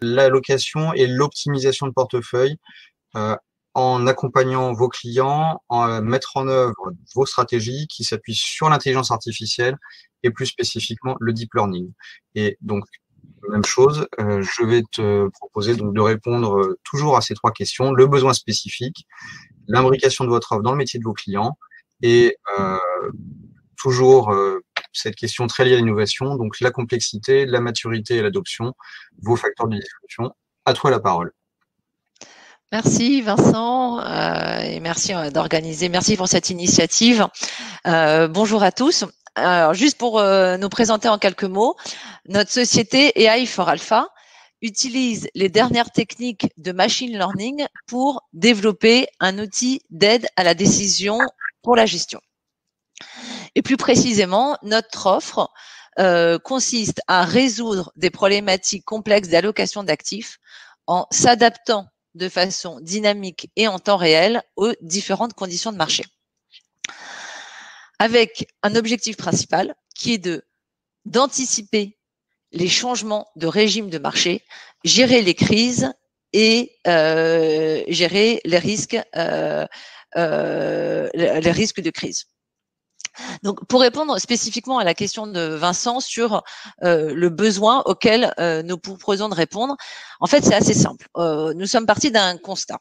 l'allocation et l'optimisation de portefeuille en accompagnant vos clients, en mettre en œuvre vos stratégies qui s'appuient sur l'intelligence artificielle et plus spécifiquement le deep learning. Et donc, même chose, je vais te proposer donc de répondre toujours à ces trois questions: le besoin spécifique, l'imbrication de votre offre dans le métier de vos clients et toujours cette question très liée à l'innovation, donc la complexité, la maturité et l'adoption, vos facteurs de discussion. À toi la parole. Merci Vincent et merci d'organiser. Merci pour cette initiative. Bonjour à tous. Alors, juste pour nous présenter en quelques mots, notre société AI for Alpha utilise les dernières techniques de machine learning pour développer un outil d'aide à la décision pour la gestion. Et plus précisément, notre offre consiste à résoudre des problématiques complexes d'allocation d'actifs en s'adaptant de façon dynamique et en temps réel aux différentes conditions de marché. Avec un objectif principal qui est d'anticiper les changements de régime de marché, gérer les crises et gérer les risques de crise. Donc, pour répondre spécifiquement à la question de Vincent sur le besoin auquel nous proposons de répondre, en fait, c'est assez simple. Nous sommes partis d'un constat.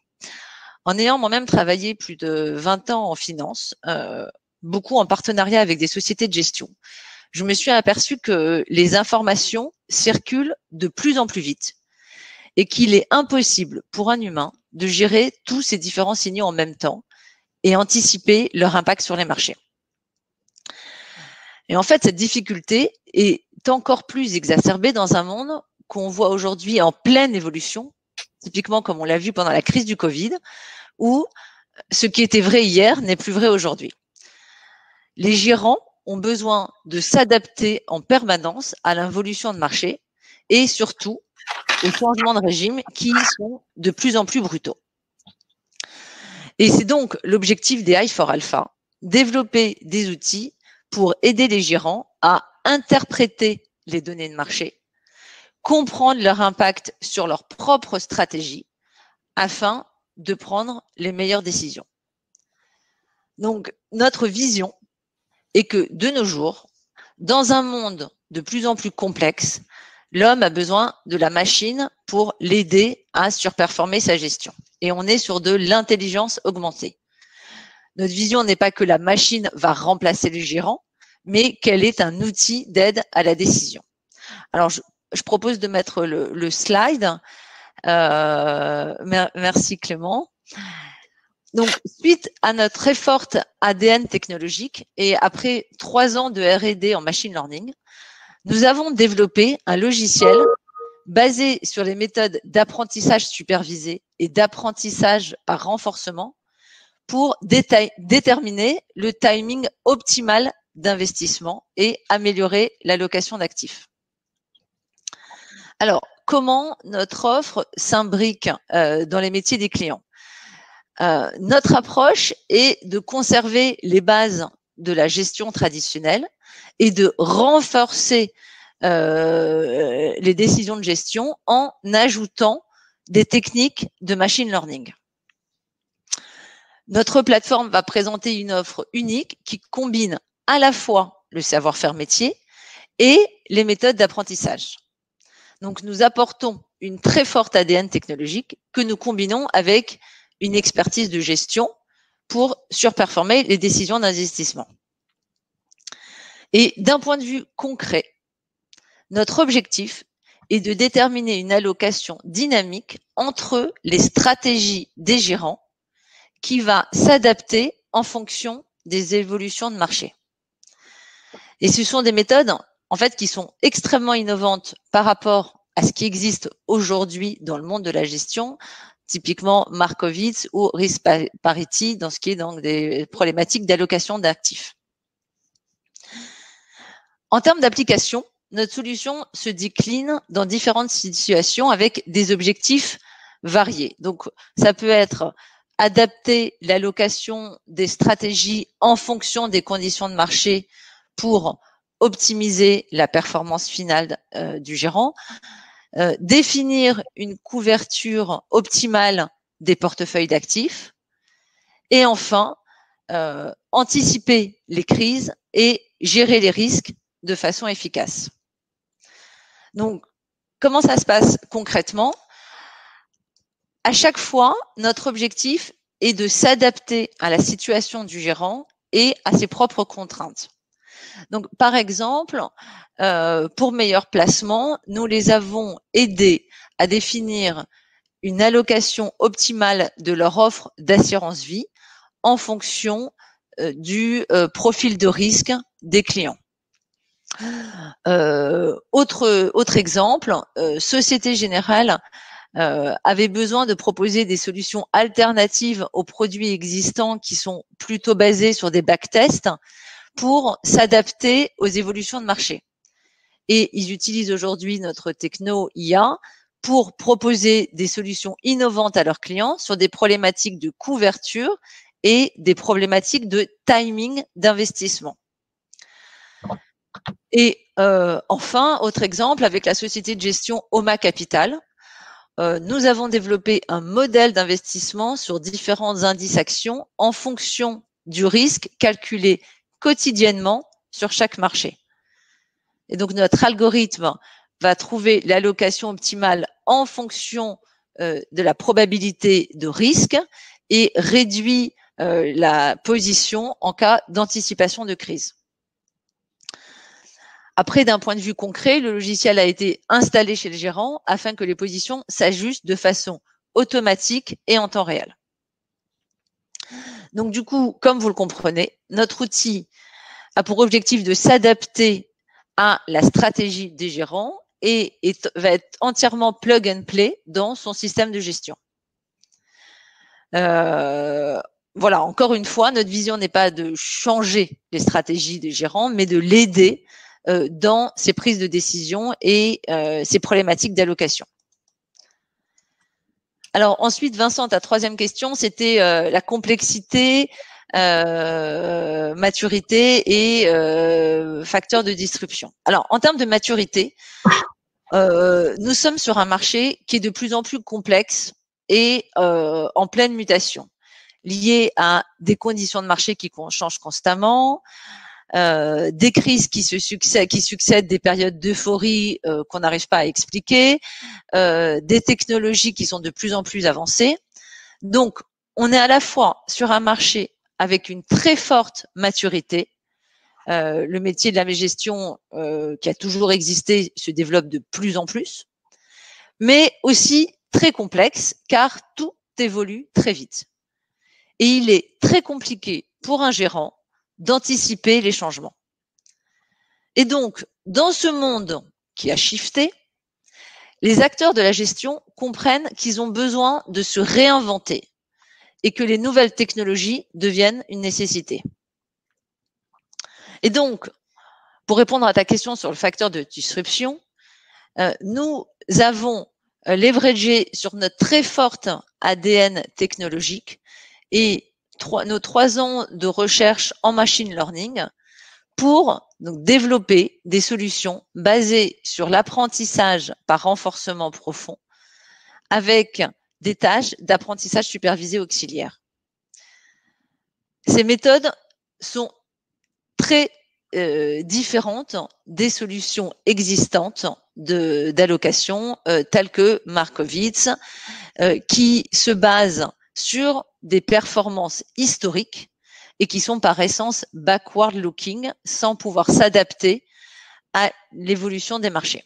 En ayant moi-même travaillé plus de 20 ans en finance, beaucoup en partenariat avec des sociétés de gestion, je me suis aperçu que les informations circulent de plus en plus vite et qu'il est impossible pour un humain de gérer tous ces différents signaux en même temps et anticiper leur impact sur les marchés. Et en fait, cette difficulté est encore plus exacerbée dans un monde qu'on voit aujourd'hui en pleine évolution, typiquement comme on l'a vu pendant la crise du Covid, où ce qui était vrai hier n'est plus vrai aujourd'hui. Les gérants ont besoin de s'adapter en permanence à l'évolution de marché et surtout aux changements de régime qui sont de plus en plus brutaux. Et c'est donc l'objectif des AI for Alpha, développer des outils pour aider les gérants à interpréter les données de marché, comprendre leur impact sur leur propre stratégie afin de prendre les meilleures décisions. Donc, notre vision est que de nos jours, dans un monde de plus en plus complexe, l'homme a besoin de la machine pour l'aider à surperformer sa gestion. Et on est sur de l'intelligence augmentée. Notre vision n'est pas que la machine va remplacer le gérant, mais qu'elle est un outil d'aide à la décision. Alors, je propose de mettre le slide. Merci Clément. Donc, suite à notre très forte ADN technologique et après 3 ans de R&D en machine learning, nous avons développé un logiciel basé sur les méthodes d'apprentissage supervisé et d'apprentissage par renforcement pour déterminer le timing optimal d'investissement et améliorer l'allocation d'actifs. Alors, comment notre offre s'imbrique dans les métiers des clients? Notre approche est de conserver les bases de la gestion traditionnelle et de renforcer les décisions de gestion en ajoutant des techniques de machine learning. Notre plateforme va présenter une offre unique qui combine à la fois le savoir-faire métier et les méthodes d'apprentissage. Donc, nous apportons une très forte ADN technologique que nous combinons avec une expertise de gestion pour surperformer les décisions d'investissement. Et d'un point de vue concret, notre objectif est de déterminer une allocation dynamique entre les stratégies des gérants qui va s'adapter en fonction des évolutions de marché. Et ce sont des méthodes, en fait, qui sont extrêmement innovantes par rapport à ce qui existe aujourd'hui dans le monde de la gestion, typiquement Markowitz ou Risk Parity, dans ce qui est donc des problématiques d'allocation d'actifs. En termes d'application, notre solution se décline dans différentes situations avec des objectifs variés. Donc, ça peut être adapter l'allocation des stratégies en fonction des conditions de marché pour optimiser la performance finale du gérant, définir une couverture optimale des portefeuilles d'actifs et enfin, anticiper les crises et gérer les risques de façon efficace. Donc, comment ça se passe concrètement? À chaque fois, notre objectif est de s'adapter à la situation du gérant et à ses propres contraintes. Donc, par exemple, pour meilleur placement, nous les avons aidés à définir une allocation optimale de leur offre d'assurance vie en fonction du profil de risque des clients. Autre exemple, Société Générale avait besoin de proposer des solutions alternatives aux produits existants qui sont plutôt basés sur des backtests pour s'adapter aux évolutions de marché. Et ils utilisent aujourd'hui notre techno IA pour proposer des solutions innovantes à leurs clients sur des problématiques de couverture et des problématiques de timing d'investissement. Et enfin, autre exemple, avec la société de gestion Oma Capital, nous avons développé un modèle d'investissement sur différents indices actions en fonction du risque calculé quotidiennement sur chaque marché. Et donc, notre algorithme va trouver l'allocation optimale en fonction de la probabilité de risque et réduit la position en cas d'anticipation de crise. Après, d'un point de vue concret, le logiciel a été installé chez le gérant afin que les positions s'ajustent de façon automatique et en temps réel. Donc, du coup, comme vous le comprenez, notre outil a pour objectif de s'adapter à la stratégie des gérants et va être entièrement plug and play dans son système de gestion. Voilà, encore une fois, notre vision n'est pas de changer les stratégies des gérants, mais de l'aider dans ses prises de décision et ses problématiques d'allocation. Alors ensuite, Vincent, ta troisième question, c'était la complexité, maturité et facteurs de disruption. Alors, en termes de maturité, nous sommes sur un marché qui est de plus en plus complexe et en pleine mutation, lié à des conditions de marché qui changent constamment, des crises qui succèdent, des périodes d'euphorie qu'on n'arrive pas à expliquer, des technologies qui sont de plus en plus avancées. Donc, on est à la fois sur un marché avec une très forte maturité. Le métier de la gestion qui a toujours existé se développe de plus en plus, mais aussi très complexe car tout évolue très vite. Et il est très compliqué pour un gérant d'anticiper les changements. Et donc, dans ce monde qui a shifté, les acteurs de la gestion comprennent qu'ils ont besoin de se réinventer et que les nouvelles technologies deviennent une nécessité. Et donc, pour répondre à ta question sur le facteur de disruption, nous avons leveragé sur notre très forte ADN technologique et nos 3 ans de recherche en machine learning pour donc développer des solutions basées sur l'apprentissage par renforcement profond avec des tâches d'apprentissage supervisé auxiliaire. Ces méthodes sont très différentes des solutions existantes d'allocation telles que Markowitz, qui se basent sur des performances historiques et qui sont par essence backward-looking sans pouvoir s'adapter à l'évolution des marchés.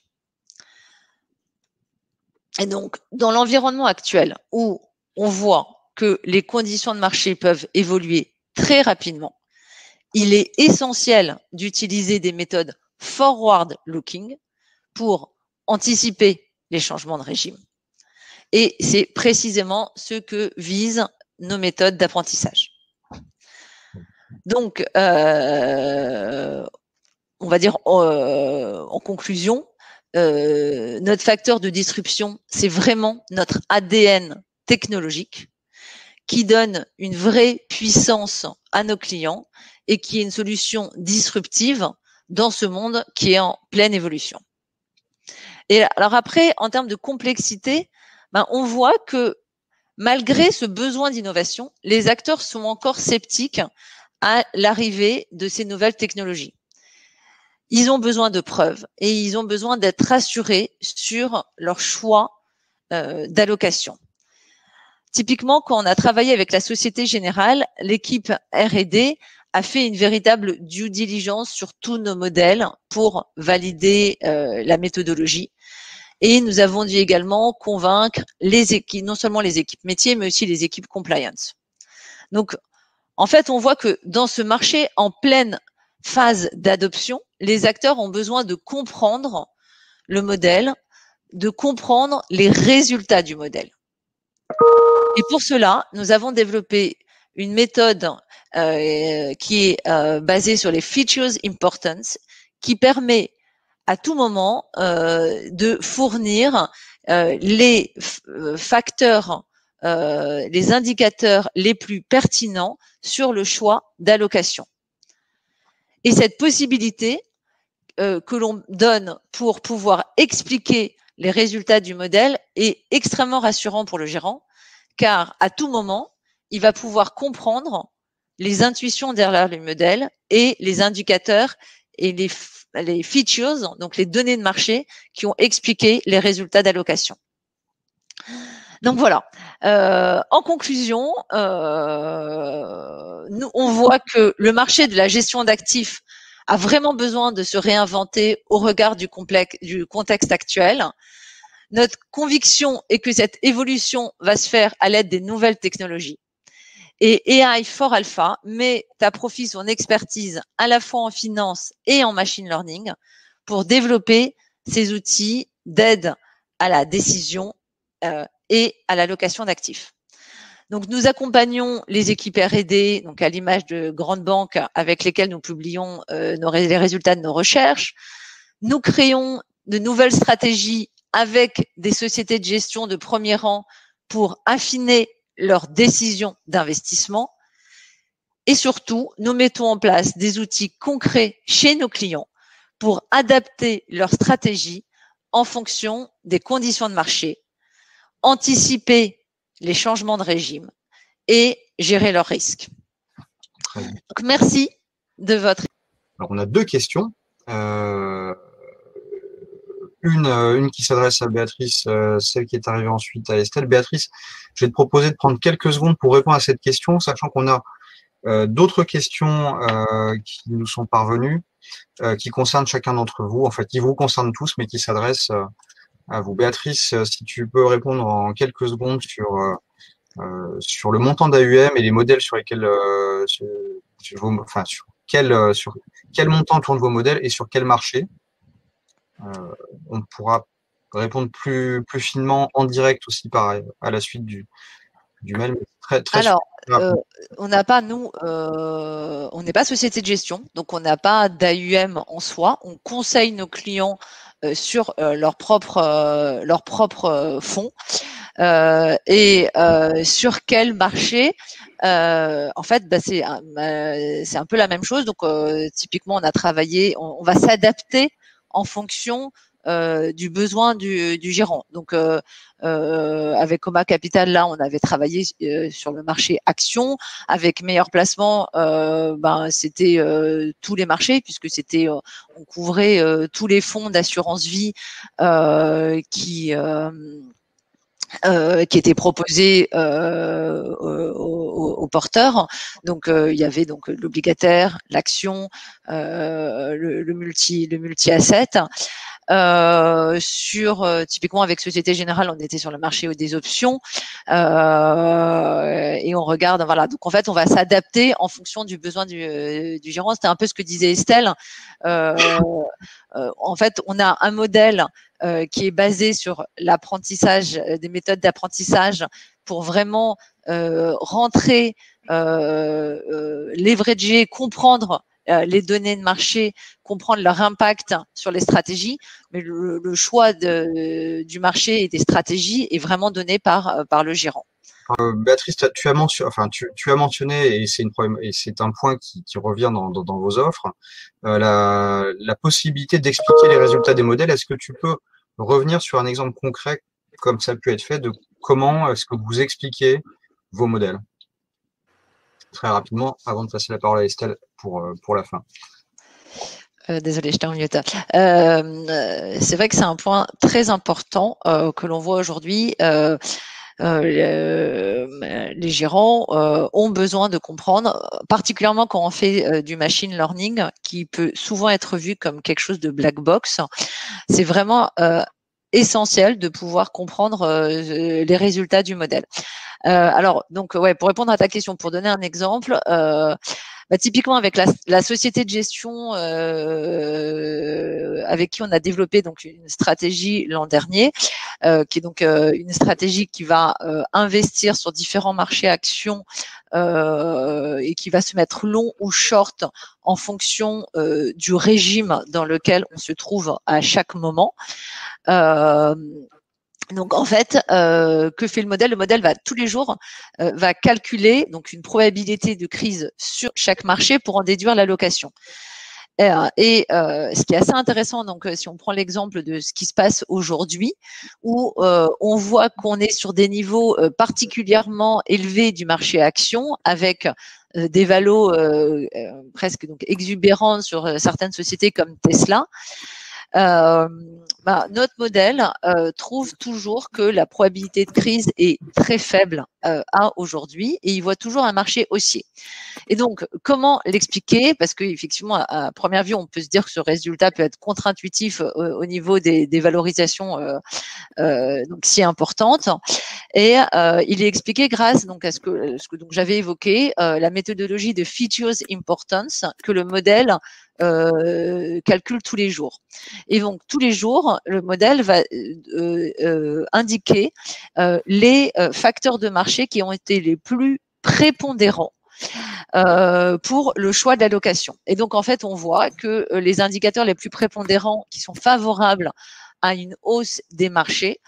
Et donc, dans l'environnement actuel où on voit que les conditions de marché peuvent évoluer très rapidement, il est essentiel d'utiliser des méthodes forward-looking pour anticiper les changements de régime. Et c'est précisément ce que visent nos méthodes d'apprentissage. Donc, on va dire en conclusion, notre facteur de disruption, c'est vraiment notre ADN technologique qui donne une vraie puissance à nos clients et qui est une solution disruptive dans ce monde qui est en pleine évolution. Et alors après, en termes de complexité, ben, on voit que malgré ce besoin d'innovation, les acteurs sont encore sceptiques à l'arrivée de ces nouvelles technologies. Ils ont besoin de preuves et ils ont besoin d'être rassurés sur leur choix d'allocation. Typiquement, quand on a travaillé avec la Société Générale, l'équipe R&D a fait une véritable due diligence sur tous nos modèles pour valider la méthodologie. Et nous avons dû également convaincre les équipes, non seulement les équipes métiers, mais aussi les équipes compliance. Donc, en fait, on voit que dans ce marché en pleine phase d'adoption, les acteurs ont besoin de comprendre le modèle, de comprendre les résultats du modèle. Et pour cela, nous avons développé une méthode qui est basée sur les features importance, qui permet à tout moment de fournir les facteurs, les indicateurs les plus pertinents sur le choix d'allocation. Et cette possibilité que l'on donne pour pouvoir expliquer les résultats du modèle est extrêmement rassurant pour le gérant, car à tout moment, il va pouvoir comprendre les intuitions derrière le modèle et les indicateurs et les features, donc les données de marché qui ont expliqué les résultats d'allocation. Donc voilà. En conclusion, nous, on voit que le marché de la gestion d'actifs a vraiment besoin de se réinventer au regard du contexte actuel. Notre conviction est que cette évolution va se faire à l'aide des nouvelles technologies. Et AI for Alpha met à profit son expertise à la fois en finance et en machine learning pour développer ces outils d'aide à la décision et à l'allocation d'actifs. Donc, nous accompagnons les équipes R&D, donc à l'image de grandes banques avec lesquelles nous publions les résultats de nos recherches. Nous créons de nouvelles stratégies avec des sociétés de gestion de premier rang pour affiner leurs décisions d'investissement. Et surtout, nous mettons en place des outils concrets chez nos clients pour adapter leur stratégie en fonction des conditions de marché, anticiper les changements de régime et gérer leurs risques. Donc, merci de votre... Alors, on a deux questions. Une qui s'adresse à Béatrice, celle qui est arrivée ensuite à Estelle. Béatrice, je vais te proposer de prendre quelques secondes pour répondre à cette question, sachant qu'on a d'autres questions qui nous sont parvenues, qui concernent chacun d'entre vous. En fait, qui vous concernent tous, mais qui s'adressent à vous. Béatrice, si tu peux répondre en quelques secondes sur le montant d'AUM et les modèles sur lesquels, sur quel montant tournent vos modèles et sur quel marché. On pourra répondre plus finement en direct aussi à la suite du mail. Alors, on n'a pas, nous, on n'est pas société de gestion, donc on n'a pas d'AUM en soi. On conseille nos clients sur leurs propres fonds et sur quel marché. En fait, c'est un peu la même chose. Donc, typiquement, on a travaillé, on va s'adapter en fonction du besoin du gérant. Donc, avec Coma Capital, là, on avait travaillé sur le marché action. Avec Meilleur Placement, c'était tous les marchés, puisque c'était on couvrait tous les fonds d'assurance vie qui étaient proposés aux porteurs. Donc, il y avait donc l'obligataire, l'action, le multi-asset. Typiquement avec Société Générale, on était sur le marché des options et on regarde, voilà. Donc en fait, on va s'adapter en fonction du besoin du gérant. C'était un peu ce que disait Estelle. En fait, on a un modèle qui est basé sur l'apprentissage, des méthodes d'apprentissage pour vraiment rentrer, leverager, comprendre les données de marché, comprendre leur impact sur les stratégies, mais le choix du marché et des stratégies est vraiment donné par le gérant. Béatrice, tu as mentionné, et c'est un point qui revient dans vos offres, la possibilité d'expliquer les résultats des modèles. Est-ce que tu peux revenir sur un exemple concret, comme ça a pu être fait, de comment est-ce que vous expliquez vos modèles. Très rapidement, avant de passer la parole à Estelle pour la fin. Désolée, j'étais en mute. C'est vrai que c'est un point très important que l'on voit aujourd'hui. Les gérants ont besoin de comprendre, particulièrement quand on fait du machine learning, qui peut souvent être vu comme quelque chose de black box. C'est vraiment essentiel de pouvoir comprendre les résultats du modèle. Alors, donc, ouais, pour répondre à ta question, pour donner un exemple, typiquement avec la société de gestion avec qui on a développé donc une stratégie l'an dernier, qui est donc une stratégie qui va investir sur différents marchés actions et qui va se mettre long ou short en fonction du régime dans lequel on se trouve à chaque moment. Donc en fait, que fait le modèle? Le modèle va tous les jours va calculer donc une probabilité de crise sur chaque marché pour en déduire l'allocation. Ce qui est assez intéressant, donc si on prend l'exemple de ce qui se passe aujourd'hui, où on voit qu'on est sur des niveaux particulièrement élevés du marché action, avec des valos presque donc exubérants sur certaines sociétés comme Tesla. Notre modèle trouve toujours que la probabilité de crise est très faible à aujourd'hui, et il voit toujours un marché haussier. Et donc, comment l'expliquer? Parce qu'effectivement, à première vue, on peut se dire que ce résultat peut être contre-intuitif au niveau des valorisations donc si importantes. Et il est expliqué grâce donc à ce que donc j'avais évoqué, la méthodologie de features importance que le modèle calcule tous les jours. Et donc tous les jours, le modèle va indiquer les facteurs de marché qui ont été les plus prépondérants pour le choix de l'allocation. Et donc en fait, on voit que les indicateurs les plus prépondérants qui sont favorables à une hausse des marchés.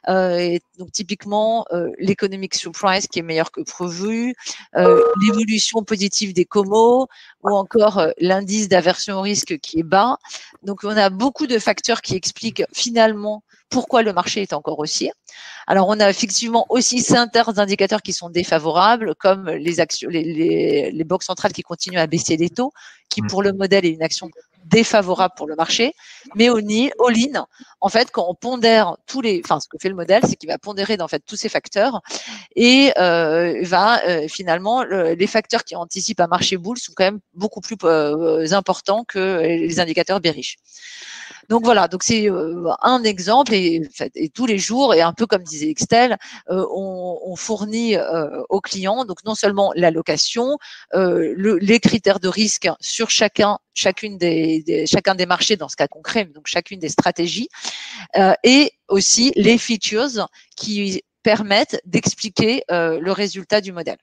Et donc typiquement l'économic surprise qui est meilleur que prévu, l'évolution positive des COMO, ou encore l'indice d'aversion au risque qui est bas. Donc on a beaucoup de facteurs qui expliquent finalement pourquoi le marché est encore haussier. Alors on a effectivement aussi certains indicateurs qui sont défavorables, comme les actions, les banques centrales qui continuent à baisser les taux, qui pour le modèle est une action défavorable pour le marché. Mais all-in, en fait, quand on pondère ce que fait le modèle, c'est qu'il va pondérer en fait tous ces facteurs et finalement les facteurs qui anticipent un marché bull sont quand même beaucoup plus importants que les indicateurs bearish. Donc voilà, donc c'est un exemple et tous les jours, et un peu comme disait Estelle, on fournit aux clients donc non seulement l'allocation, les critères de risque sur chacun des marchés dans ce cas concret, donc chacune des stratégies, et aussi les features qui permettent d'expliquer le résultat du modèle.